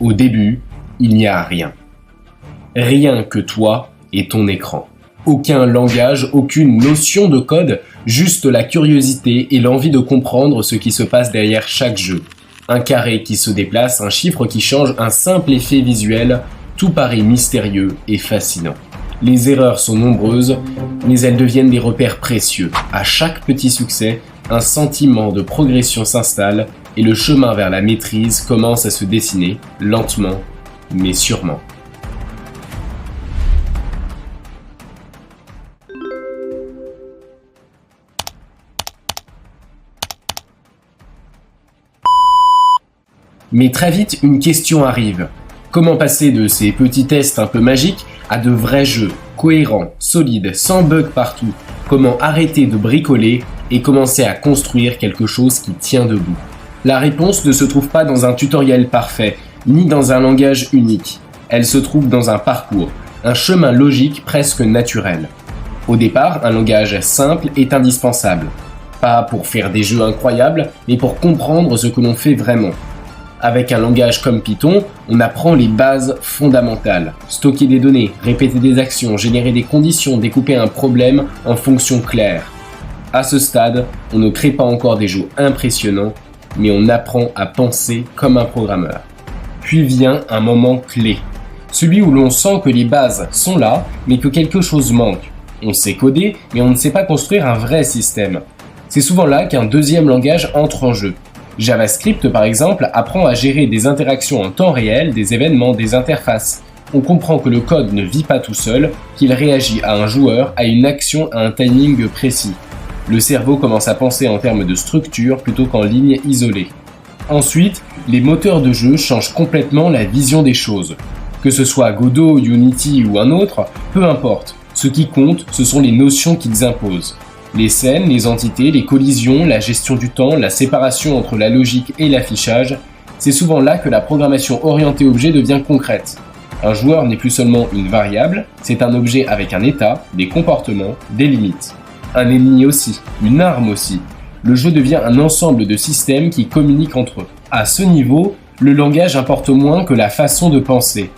Au début, il n'y a rien. Rien que toi et ton écran. Aucun langage, aucune notion de code, juste la curiosité et l'envie de comprendre ce qui se passe derrière chaque jeu. Un carré qui se déplace, un chiffre qui change, un simple effet visuel, tout paraît mystérieux et fascinant. Les erreurs sont nombreuses, mais elles deviennent des repères précieux. À chaque petit succès, un sentiment de progression s'installe et le chemin vers la maîtrise commence à se dessiner, lentement, mais sûrement. Mais très vite, une question arrive. Comment passer de ces petits tests un peu magiques à de vrais jeux, cohérents, solides, sans bugs partout? Comment arrêter de bricoler et commencer à construire quelque chose qui tient debout? La réponse ne se trouve pas dans un tutoriel parfait, ni dans un langage unique. Elle se trouve dans un parcours, un chemin logique presque naturel. Au départ, un langage simple est indispensable. Pas pour faire des jeux incroyables, mais pour comprendre ce que l'on fait vraiment. Avec un langage comme Python, on apprend les bases fondamentales. Stocker des données, répéter des actions, générer des conditions, découper un problème en fonctions claires. À ce stade, on ne crée pas encore des jeux impressionnants, mais on apprend à penser comme un programmeur. Puis vient un moment clé. Celui où l'on sent que les bases sont là, mais que quelque chose manque. On sait coder, mais on ne sait pas construire un vrai système. C'est souvent là qu'un deuxième langage entre en jeu. JavaScript, par exemple, apprend à gérer des interactions en temps réel, des événements, des interfaces. On comprend que le code ne vit pas tout seul, qu'il réagit à un joueur, à une action, à un timing précis. Le cerveau commence à penser en termes de structure plutôt qu'en lignes isolées. Ensuite, les moteurs de jeu changent complètement la vision des choses. Que ce soit Godot, Unity ou un autre, peu importe. Ce qui compte, ce sont les notions qu'ils imposent. Les scènes, les entités, les collisions, la gestion du temps, la séparation entre la logique et l'affichage, c'est souvent là que la programmation orientée objet devient concrète. Un joueur n'est plus seulement une variable, c'est un objet avec un état, des comportements, des limites. Un ennemi aussi, une arme aussi. Le jeu devient un ensemble de systèmes qui communiquent entre eux. À ce niveau, le langage importe moins que la façon de penser.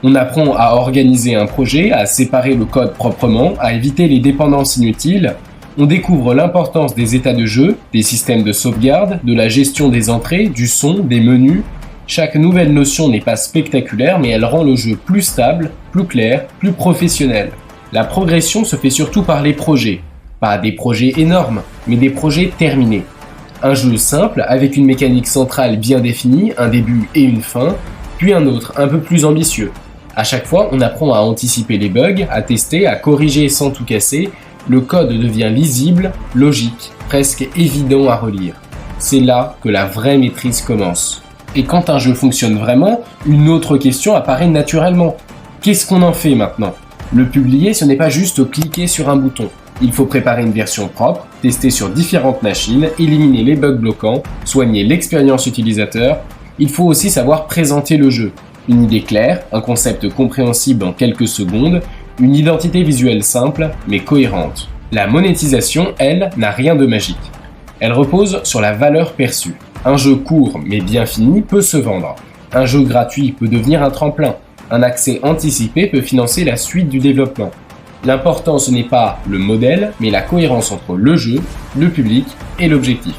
On apprend à organiser un projet, à séparer le code proprement, à éviter les dépendances inutiles. On découvre l'importance des états de jeu, des systèmes de sauvegarde, de la gestion des entrées, du son, des menus. Chaque nouvelle notion n'est pas spectaculaire, mais elle rend le jeu plus stable, plus clair, plus professionnel. La progression se fait surtout par les projets. Pas des projets énormes, mais des projets terminés. Un jeu simple, avec une mécanique centrale bien définie, un début et une fin, puis un autre, un peu plus ambitieux. À chaque fois, on apprend à anticiper les bugs, à tester, à corriger sans tout casser. Le code devient lisible, logique, presque évident à relire. C'est là que la vraie maîtrise commence. Et quand un jeu fonctionne vraiment, une autre question apparaît naturellement. Qu'est-ce qu'on en fait maintenant? Le publier, ce n'est pas juste cliquer sur un bouton. Il faut préparer une version propre, tester sur différentes machines, éliminer les bugs bloquants, soigner l'expérience utilisateur. Il faut aussi savoir présenter le jeu. Une idée claire, un concept compréhensible en quelques secondes, une identité visuelle simple, mais cohérente. La monétisation, elle, n'a rien de magique. Elle repose sur la valeur perçue. Un jeu court, mais bien fini, peut se vendre. Un jeu gratuit peut devenir un tremplin. Un accès anticipé peut financer la suite du développement. L'important, ce n'est pas le modèle, mais la cohérence entre le jeu, le public et l'objectif.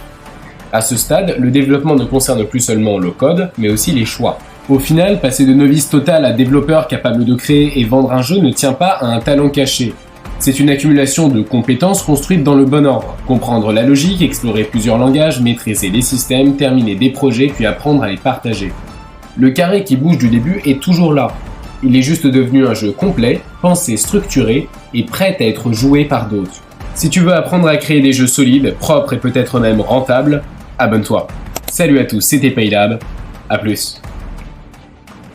À ce stade, le développement ne concerne plus seulement le code, mais aussi les choix. Au final, passer de novice total à développeur capable de créer et vendre un jeu ne tient pas à un talent caché. C'est une accumulation de compétences construites dans le bon ordre. Comprendre la logique, explorer plusieurs langages, maîtriser les systèmes, terminer des projets puis apprendre à les partager. Le carré qui bouge du début est toujours là. Il est juste devenu un jeu complet, pensé, structuré et prêt à être joué par d'autres. Si tu veux apprendre à créer des jeux solides, propres et peut-être même rentables, abonne-toi. Salut à tous, c'était Paylab, à plus.